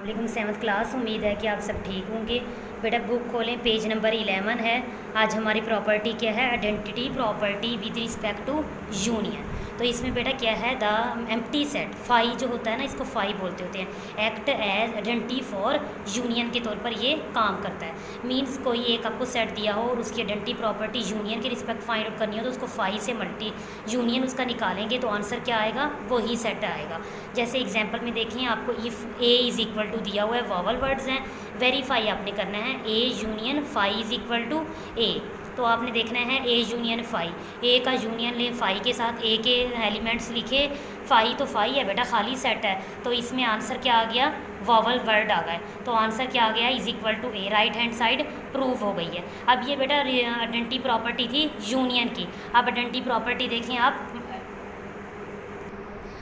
वालेकुम। 7th class. उम्मीद है कि आप सब ठीक होंगे। बेटा बुक खोलें, पेज नंबर 11 है। आज हमारी प्रॉपर्टी क्या है? Identity property with respect to union. तो इसमें बेटा क्या है? द एम्प्टी सेट फाई जो होता है ना, इसको फाई बोलते होते हैं। Act as identity for union के तौर पर ये काम करता है। मीन्स कोई एक आपको सेट दिया हो और उसकी आइडेंटिटी प्रॉपर्टी यूनियन के रिस्पेक्ट फाइंड आउट करनी हो, तो उसको फाई से मल्टी यूनियन उसका निकालेंगे तो आंसर क्या आएगा? वही सेट आएगा। जैसे एग्जांपल में देखें, आपको if A is equal to दिया हुआ है, वॉवल वर्ड्स हैं, वेरीफाई आपने करना है A union phi is equal to A. तो आपने देखना है ए यूनियन फाई, ए का यूनियन ले फाई के साथ, ए के एलिमेंट्स लिखे, फाई तो फाई है बेटा, खाली सेट है, तो इसमें आंसर क्या आ गया? वॉवल वर्ड आ गए। तो आंसर क्या आ गया? Is equal to A. Right hand side prove हो गई है। अब ये बेटा आइडेंटिटी प्रॉपर्टी थी यूनियन की। अब आइडेंटिटी प्रॉपर्टी देखें आप,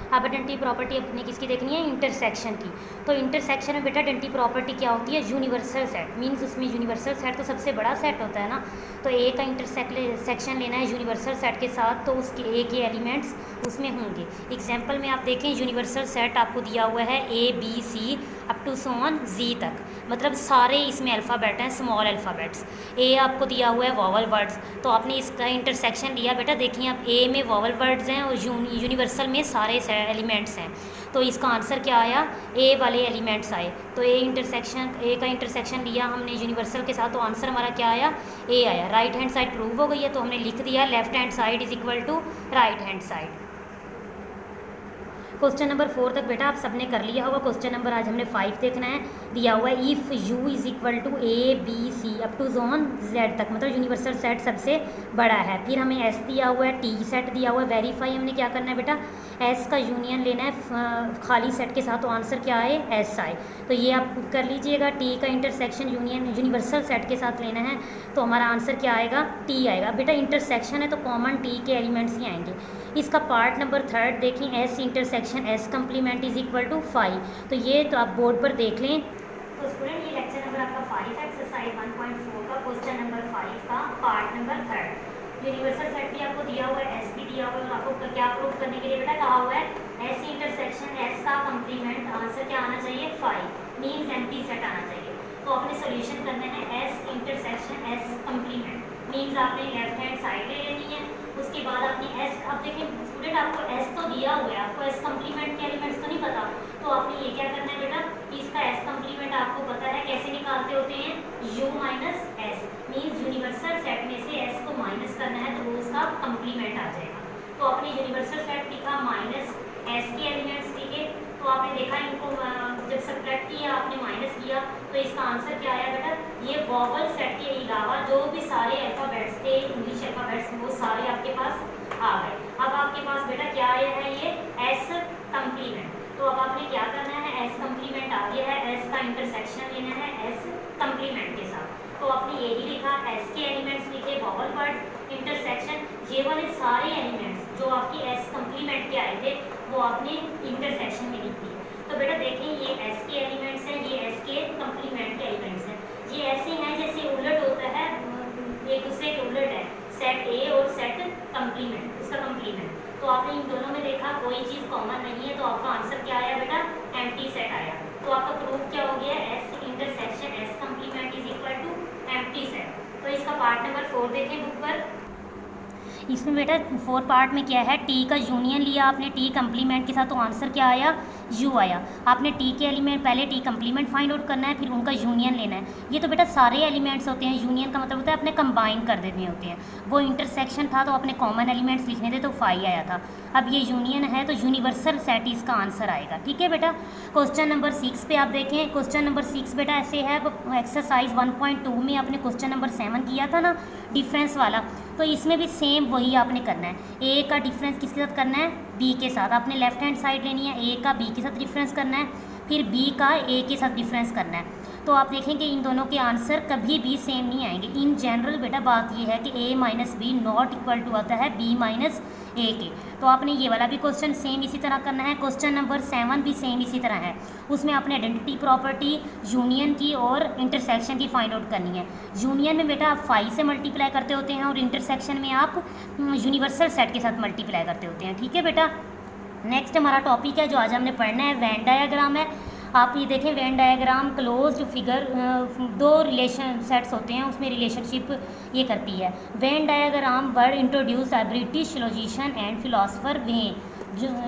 अब आइडेंटिटी प्रॉपर्टी अपनी किसकी देखनी है? इंटरसेक्शन की। तो इंटरसेक्शन में बेटा आइडेंटिटी प्रॉपर्टी क्या होती है? Universal set. मीन्स उसमें यूनिवर्सल सेट तो सबसे बड़ा सेट होता है ना, तो ए का इंटरसेक्शन लेना है यूनिवर्सल सेट के साथ, तो उसके ए के एलिमेंट्स उसमें होंगे। एग्जाम्पल में आप देखें, यूनिवर्सल सेट आपको दिया हुआ है A B C up to so on G तक, मतलब सारे इसमें अल्फ़ाबेट हैं, स्मॉल अल्फ़ाबेट्स। ए आपको दिया हुआ है वॉवल वर्ड्स, तो आपने इसका इंटरसेक्शन लिया बेटा। देखिए आप, ए में वॉवल वर्ड्स हैं और यूनिवर्सल में सारे एलिमेंट्स हैं, तो इसका आंसर क्या आया? ए वाले एलिमेंट्स आए। तो ए का इंटरसेक्शन लिया हमने यूनिवर्सल के साथ, तो आंसर हमारा क्या आया? ए आया। राइट हैंड साइड प्रूव हो गई है, तो हमने लिख दिया left hand side is equal to right hand side. Question number 4 तक बेटा आप सबने कर लिया होगा। क्वेश्चन नंबर आज हमने 5 देखना है। दिया हुआ है if U is equal to A B C up to जोन जेड तक, मतलब यूनिवर्सल सेट सबसे बड़ा है। फिर हमें एस दिया हुआ है, टी सेट दिया हुआ है। वेरीफाई हमने क्या करना है बेटा? एस का यूनियन लेना है खाली सेट के साथ, तो आंसर क्या आए? एस आए। तो ये आप कर लीजिएगा। टी का इंटरसेक्शन यूनिवर्सल सेट के साथ लेना है, तो हमारा आंसर क्या आएगा? टी आएगा। बेटा इंटरसेक्शन है तो कॉमन टी के एलिमेंट्स ही आएंगे। इसका पार्ट नंबर 3 देखें, S intersection S complement is equal to 5। तो ये तो आप बोर्ड पर देख लें। तो स्टूडेंट ये लेक्चर नंबर आपका 5 है, एक्सरसाइज 1.4 का क्वेश्चन नंबर 5 का पार्ट नंबर 3। यूनिवर्सल सेट भी आपको दिया हुआ है, एस भी दिया हुआ है, और आपको क्या प्रूव करने के लिए बेटा कहा हुआ है? एस इंटरसेक्शन एस का कम्प्लीमेंट, आंसर क्या आना चाहिए? 5। मीन्स एम्प्टी सेट आना चाहिए। तो आपने सोल्यूशन करना है S intersection S complement, means आपने लेफ्ट हैंड साइड ले लेनी है। उसके बाद आपने एस, अब देखिए स्टूडेंट आपको एस तो दिया हुआ है, आपको एस कम्प्लीमेंट के एलिमेंट्स तो नहीं पता, तो आपने ये क्या करना है बेटा? इसका एस कम्प्लीमेंट आपको पता है, कैसे निकालते होते हैं? You minus S, means universal set में से एस को माइनस करना है, तो वो उसका कम्प्लीमेंट आ जाएगा। तो आपने यूनिवर्सल सेट लिखा माइनस एस के एलिमेंट्स लिखे, तो आपने देखा इनको जब सब्ट्रैक्ट किया, आपने माइनस किया, तो इसका आंसर क्या आया बेटा? ये वॉवल सेट के अलावा जो भी सारे अल्फ़ाबेट्स थे, इंग्लिश अल्फ़ाबेट्स, वो सारे आपके पास आ गए। अब आपके पास बेटा क्या आया है? ये एस कम्प्लीमेंट। तो अब आपने क्या करना है? एस कम्प्लीमेंट आ गया है, एस का इंटरसेक्शन लेना है एस कम्प्लीमेंट के साथ। तो आपने यही लिखा, एस के एलिमेंट्स लिखे, वॉवल वर्ड इंटरसेक्शन, ये वाले सारे एलिमेंट्स जो आपकी एस कम्प्लीमेंट के आए थे वो आपने इंटरसेक्शन में लिख दिए। तो बेटा देखें, ये एस के एलिमेंट्स हैं, ये एस के कम्प्लीमेंट के एलिमेंट्स हैं। ये ऐसे हैं जैसे उलट होता है, एक दूसरे के उलट है, सेट ए और सेट कम्प्लीमेंट, उसका कम्प्लीमेंट। तो आपने इन दोनों में देखा कोई चीज़ कॉमन नहीं है, तो आपका आंसर क्या आया बेटा? एम्प्टी सेट आया। तो आपका प्रूफ क्या हो गया? S intersection S complement is equal to empty set. तो इसका पार्ट नंबर 4 देखें बुक पर। इसमें बेटा 4 पार्ट में क्या है? टी का यूनियन लिया आपने टी कम्प्लीमेंट के साथ, तो आंसर क्या आया? यू आया। आपने टी के एलिमेंट पहले टी कम्प्लीमेंट फाइंड आउट करना है, फिर उनका यूनियन लेना है। ये तो बेटा सारे एलिमेंट्स होते हैं, यूनियन का मतलब होता है अपने कंबाइन कर देने होते हैं। वो इंटरसेक्शन था तो अपने कॉमन एलिमेंट्स लिखने थे, तो 5 आया था। अब ये यूनियन है तो यूनिवर्सल सेट इसका आंसर आएगा। ठीक है बेटा। क्वेश्चन नंबर 6 पे आप देखें। क्वेश्चन नंबर 6 बेटा ऐसे है, एक्सरसाइज 1.2 में आपने क्वेश्चन नंबर 7 किया था ना, डिफरेंस वाला, तो इसमें भी सेम वही आपने करना है। ए का डिफरेंस किसके साथ करना है? बी के साथ। आपने लेफ्ट हैंड साइड लेनी है, ए का बी के साथ डिफरेंस करना है, फिर बी का ए के साथ डिफरेंस करना है। तो आप देखेंगे इन दोनों के आंसर कभी भी सेम नहीं आएंगे। इन जनरल बेटा बात ये है कि A minus B not equal to आता है बी माइनस ए के। तो आपने ये वाला भी क्वेश्चन सेम इसी तरह करना है। क्वेश्चन नंबर 7 भी सेम इसी तरह है। उसमें आपने आइडेंटिटी प्रॉपर्टी यूनियन की और इंटरसेक्शन की फाइंड आउट करनी है। यूनियन में बेटा आप 5 से मल्टीप्लाई करते होते हैं और इंटरसेक्शन में आप यूनिवर्सल सेट के साथ मल्टीप्लाई करते होते हैं। ठीक है बेटा। नेक्स्ट हमारा टॉपिक है जो आज हमने पढ़ना है, वेन डायग्राम है। आप ये देखें वेन डायग्राम क्लोज फिगर दो रिलेशन सेट्स होते हैं, उसमें रिलेशनशिप ये करती है। Venn diagram word introduce by British logician and philosopher when,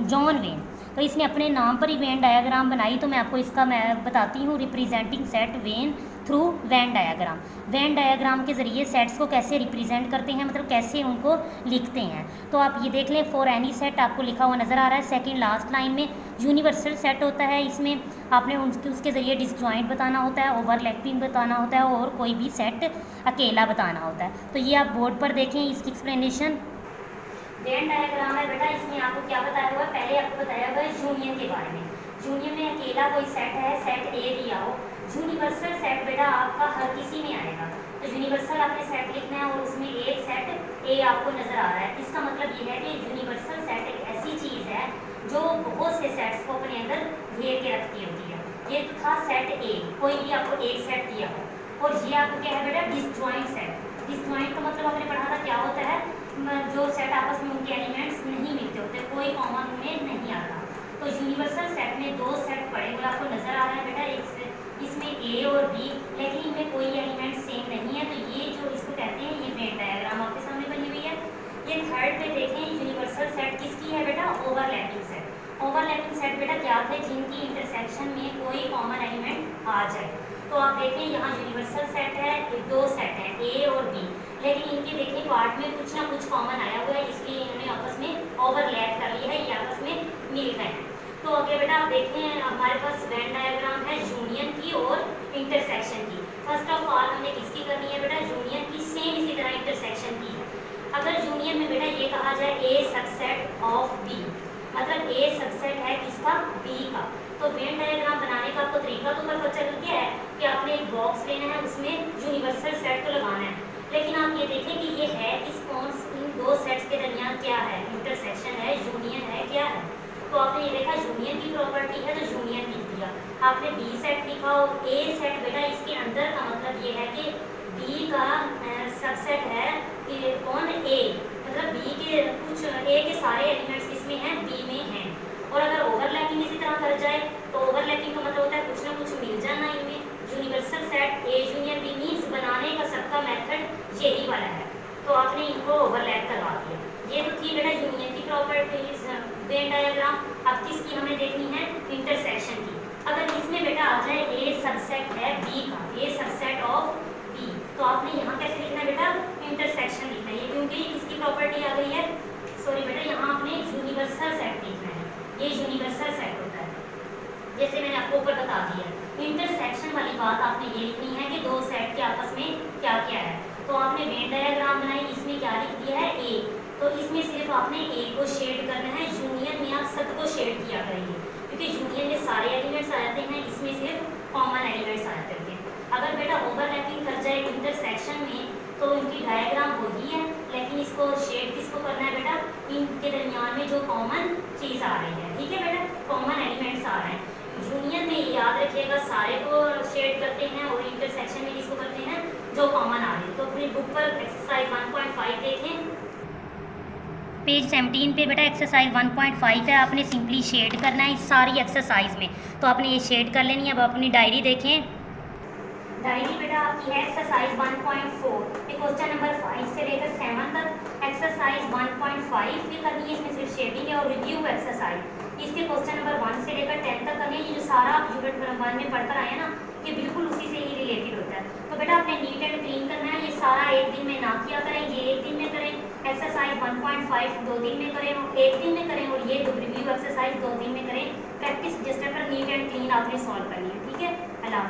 John when. तो इसने अपने नाम पर ही वेन डायग्राम बनाई। तो मैं आपको इसका मैं बताती हूँ, representing set went through Venn diagram. Venn diagram के ज़रिए सेट्स को कैसे रिप्रेजेंट करते हैं, मतलब कैसे उनको लिखते हैं। तो आप ये देख लें, फॉर एनी सेट आपको लिखा हुआ नज़र आ रहा है सेकंड लास्ट लाइन में। यूनिवर्सल सेट होता है, इसमें आपने उसके ज़रिए डिसजॉइंट बताना होता है, ओवरलैपिंग बताना होता है, और कोई भी सेट अकेला बताना होता है। तो ये आप बोर्ड पर देखें इसकी एक्सप्लेनेशन। वेन डायग्राम है बेटा, इसमें आपको क्या बताया हुआ है, पहले आपको बताया हुआ है यूनियन के बारे में। यूनियन में अकेला कोई सेट है, सेट ए दिया हो। यूनिवर्सल सेट बेटा आपका हर किसी में आएगा। तो यूनिवर्सल आपने सेट लिखना है और उसमें एक सेट ए आपको नजर आ रहा है। इसका मतलब ये है कि यूनिवर्सल सेट एक ऐसी चीज़ है जो बहुत से सेट्स को अपने अंदर घेर के रखती होती है। ये तो था सेट ए, कोई भी आपको एक सेट दिया हो। और ये आपको क्या है बेटा, डिसजॉइंट सेट। डिसजॉइंट का मतलब आपने पढ़ा था क्या होता है, जो सेट आपस में उनके एलिमेंट्स नहीं मिलते होते, कोई कॉमन उनमें नहीं आता। तो यूनिवर्सल सेट में दो सेट पड़े हुए आपको नजर आ रहा है बेटा, एक इसमें ए और बी, लेकिन इनमें कोई एलिमेंट सेम नहीं है। तो ये जो इसको कहते हैं, ये वेन डायग्राम आपके सामने बनी हुई है। ये थर्ड पे देखें, यूनिवर्सल सेट किसकी है बेटा, ओवरलैपिंग सेट। ओवरलैपिंग सेट बेटा क्या थे, जिनकी इंटरसेक्शन में कोई कॉमन एलिमेंट आ जाए। तो आप देखें यहाँ यूनिवर्सल सेट है, दो सेट है ए और बी, लेकिन इनके देखें पार्ट में कुछ ना कुछ कॉमन आया हुआ है, इसलिए इन्होंने आपस में ओवरलैप कर लिया है, ये आपस में मिल गए हैं। तो आगे बेटा आप देखें, हमारे पास वेन डायग्राम है यूनियन की और इंटरसेक्शन की। फर्स्ट ऑफ ऑल हमने किसकी करनी है बेटा, यूनियन की। सेम इसी तरह इंटरसेक्शन की है। अगर यूनियन में बेटा ये कहा जाए ए सबसेट ऑफ बी, मतलब ए सबसेट है किसका, बी का। तो वेन डायग्राम बनाने का आपको तरीका तो पता चल गया है कि आपने एक बॉक्स लेना है, उसमें यूनिवर्सल सेट को लगाना है। लेकिन आप ये देखें कि ये है किस कौन इन दो सेट्स के दरमियान क्या है, इंटरसेक्शन है, यूनियन है, क्या है। तो आपने ये देखा यूनियन की प्रॉपर्टी है, तो यूनियन लिख दिया। आपने बी सेट लिखा और ए सेट बेटा इसके अंदर का मतलब ये है कि बी का सबसेट है कि कौन, ए, मतलब बी के कुछ ए के सारे एलिमेंट्स किसमें हैं, बी में हैं। और अगर ओवरलैपिंग इसी तरह कर जाए तो ओवरलैपिंग का मतलब होता है कुछ ना कुछ मिल जाना इनमें। Universal set A union B means बनाने का सबका मेथड यही वाला है। तो आपने इनको ओवरलैप करवा दिया। ये तो थी बेटा यूनियन की प्रॉपर्टीज वेन डायग्राम। अब किसकी हमें देखनी है, इंटरसेक्शन की। अगर इसमें बेटा आ जाए ए सबसेट है बी का, ए सबसेट ऑफ बी, तो आपने यहाँ कैसे लिखना है बेटा, इंटरसेक्शन लिखना है। क्योंकि इसकी प्रॉपर्टी आ गई है, सॉरी बेटा यहाँ आपने यूनिवर्सल सेट लिखना है। ये यूनिवर्सल सेट होता है, जैसे मैंने आपको ऊपर बता दिया। इंटरसेक्शन वाली बात आपने ये लिखनी है कि दो सेट के आपस में क्या क्या है। तो आपने वेन डायग्राम बनाई, इसमें क्या लिख दिया है, ए। तो इसमें सिर्फ आपने ए को शेड करना है, यूनियन में आप सबको शेड किया करेंगे, क्योंकि यूनियन में सारे एलिमेंट्स आ जाते हैं, इसमें सिर्फ कॉमन एलिमेंट्स आ जाते हैं। अगर बेटा ओवरलैपिंग कर जाए इंटरसेक्शन में तो इनकी डायग्राम वही है, लेकिन इसको शेड किसको करना है बेटा, इनके दरमियान में जो कॉमन चीज़ आ रही है, ठीक है बेटा, कॉमन एलिमेंट्स आ रहे हैं। यूनियन में याद रखिएगा सारे को शेड करते हैं, और इंटरसेक्शन में किसको करते हैं, जो कॉमन आ रही है। तो अपनी बुक पर एक्सरसाइज 1.5 देखें, पेज 17 पे बेटा एक्सरसाइज 1.5 है। आपने सिंपली शेड करना है इस सारी एक्सरसाइज में, तो आपने ये शेड कर लेनी है। अब अपनी डायरी देखें, डायरी बेटा आपकी है एक्सरसाइज 1.4, क्वेश्चन नंबर 5 से लेकर 7 तक एक्सरसाइज 1.5 भी करनी है, इसमें सिर्फ शेडिंग है और रिव्यू एक्सरसाइज। इसके क्वेश्चन नंबर 1 से लेकर 10 तक करनी है। ये जो सारा आप यूनिट नंबर 1 में पढ़कर आए ना, ये बिल्कुल उसी से ही रिलेटेड होता है। तो बेटा आपने नीट एंड क्लीन करना है, ये सारा एक दिन में ना किया करें, ये एक दिन में करें। एक्सरसाइज 1.5 2 दिन में करें, एक दिन में करें, और ये रिव्यू एक्सरसाइज 2 दिन में करें। प्रैक्टिस जस्ट पर नीट एंड क्लीन आपने सॉल्व करनी है, ठीक है। अल्लाह।